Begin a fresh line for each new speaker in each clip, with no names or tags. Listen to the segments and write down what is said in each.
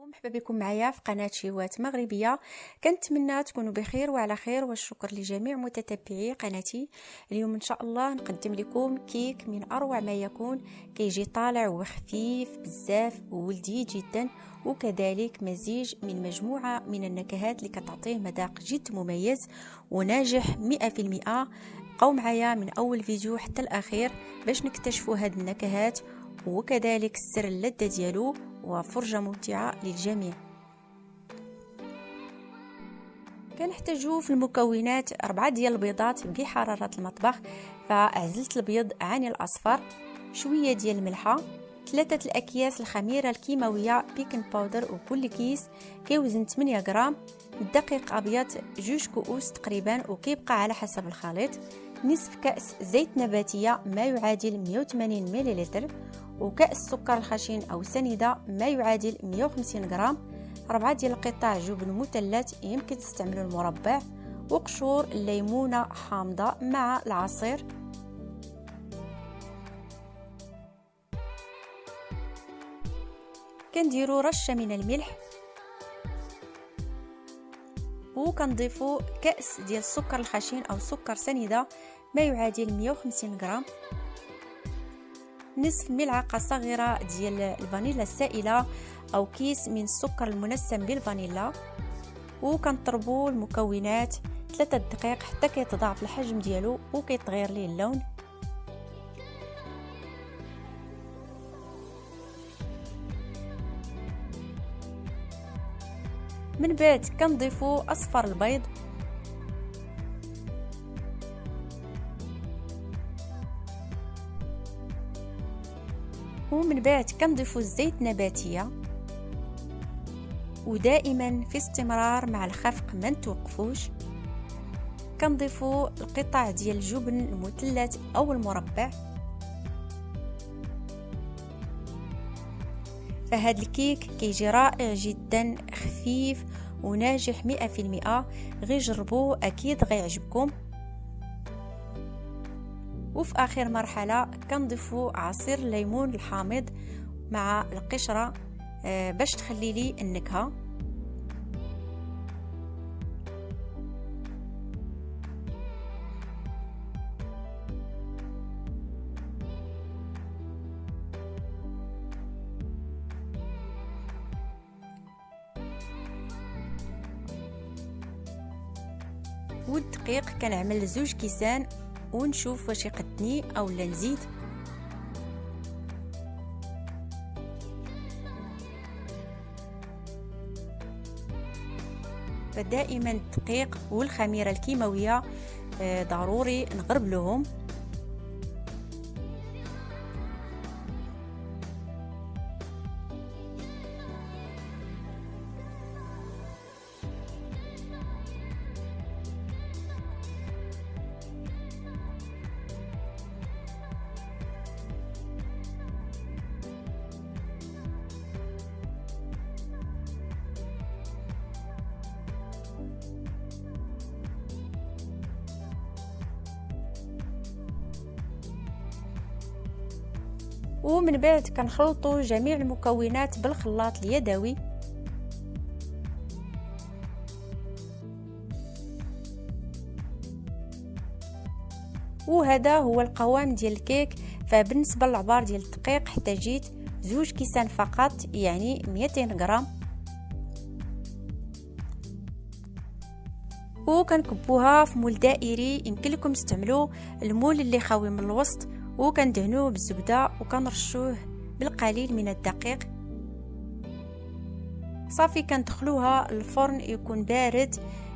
مرحبا بكم معايا في قناة شيوات مغربية. كنتمنى تكونوا بخير وعلى خير، والشكر لجميع متتبعي قناتي. اليوم ان شاء الله نقدم لكم كيك من اروع ما يكون، كيجي طالع وخفيف بزاف وولدي جدا، وكذلك مزيج من مجموعة من النكهات اللي كتعطيه مذاق جد مميز وناجح 100%. بقاو معايا من اول فيديو حتى الاخير باش نكتشفوا هاد النكهات وكذلك السر اللذة ديالو، وفرجة ممتعة للجميع. كنحتاجو في المكونات 4 ديال البيضات بحرارة المطبخ، فعزلت البيض عن الأصفر، شوية ديال الملحة، 3 الأكياس الخميرة الكيماوية بيكنج باودر، وكل كيس كيوزن 8 غرام، الدقيق أبيض 2 كؤوس تقريبا وكيبقى على حسب الخليط، نصف كأس زيت نباتية ما يعادل 180 ملل، وكأس سكر الخشن أو سنيدة ما يعادل 150 غرام، 4 ديال قطع جبن مثلث يمكن تستعملوا المربع، وقشور الليمونة حامضة مع العصير. كنديروا رشة من الملح، وكنضيفوا كأس ديال السكر الخشن أو سكر سنيدة ما يعادل 150 غرام، نصف ملعقة صغيرة ديال الفانيلا السائلة أو كيس من السكر المنسم بالفانيلا، وكنطربوا المكونات 3 دقائق حتى كيتضاعف الحجم ديالو وكيتغير ليه اللون. من بعد كنضيفوا أصفر البيض، ومن بعد كنضيفوا الزيت النباتية، ودائما في استمرار مع الخفق ما نتوقفوش. كنضيفوا القطع ديال الجبن المثلث او المربع. فهاد الكيك كيجي رائع جدا، خفيف وناجح 100%. غير جربوه اكيد غيعجبكم. وفي اخر مرحله كنضيفوا عصير الليمون الحامض مع القشره باش تخلي لي النكهه. والدقيق كنعمل 2 كيسان ونشوف واش يقدني او لا نزيد. فدائما الدقيق والخميره الكيماويه ضروري نغربلوهم. ومن بعد كنخلطوا جميع المكونات بالخلاط اليدوي. وهذا هو القوام ديال الكيك. فبالنسبه للعبار ديال الدقيق احتاجيت 2 كيسان فقط، يعني 200 غرام. وكنكبوها في مول دائري، يمكن لكم تستعملوا المول اللي خاوي من الوسط، وكندهنوه بالزبده وكنرشوه بالقليل من الدقيق. صافي كندخلوها الفرن يكون بارد،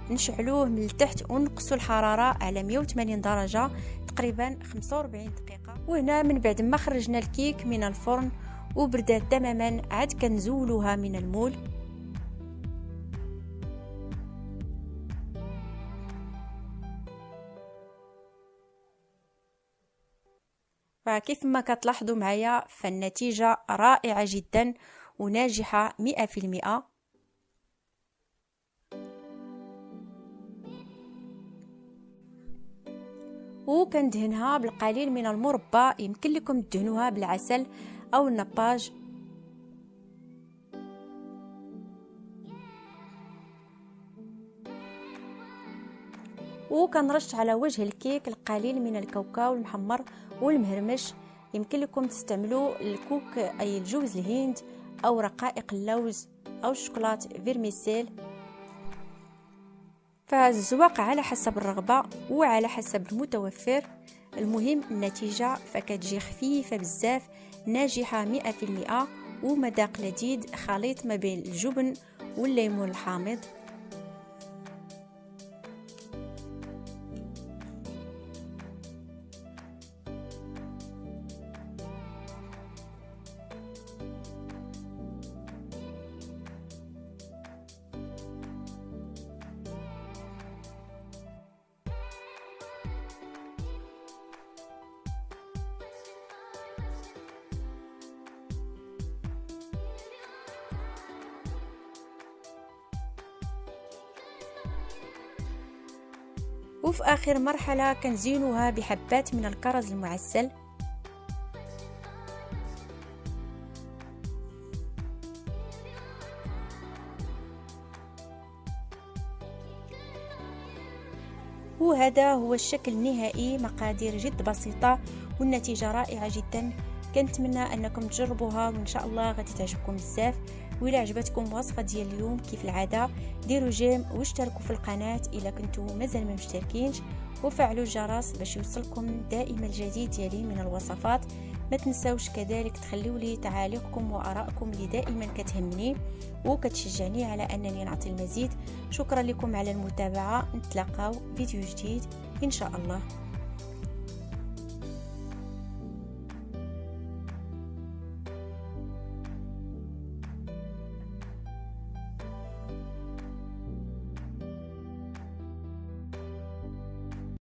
نشعلوه من التحت ونقصوا الحراره على 180 درجه تقريبا 45 دقيقه. وهنا من بعد ما خرجنا الكيك من الفرن وبردات تماما، عاد كنزولوها من المول. فكيف ما كتلاحظوا معايا فالنتيجة رائعة جدا وناجحة 100%. وكندهنها بالقليل من المربى، يمكن لكم تدهنوها بالعسل أو النباج. وكنرش على وجه الكيك القليل من الكاوكاو المحمر والمهرمش. يمكن لكم تستعملوا الكوك اي الجوز الهند او رقائق اللوز او الشوكولات فيرميسيل، فالزواق على حسب الرغبة وعلى حسب المتوفر. المهم النتيجة فكتجي خفيفة بزاف، ناجحة 100%، ومذاق لذيذ خليط ما بين الجبن والليمون الحامض. وفي آخر مرحلة كنزينوها بحبات من الكرز المعسل. وهذا هو الشكل النهائي. مقادير جد بسيطة والنتيجة رائعة جدا. كنتمنى انكم تجربوها وان شاء الله غادي تعجبكم بزاف. وإلا عجبتكم الوصفه ديال اليوم كيف العاده ديروا جيم واشتركوا في القناه الا كنتم مازال ما مشتركينش، وفعلوا الجرس باش يوصلكم دائما الجديد ديالي من الوصفات. ما تنساوش كذلك تخليوا لي تعاليقكم وارائكم اللي دائما كتهمني وكتشجعني على انني نعطي المزيد. شكرا لكم على المتابعه، نتلاقاو فيديو جديد ان شاء الله.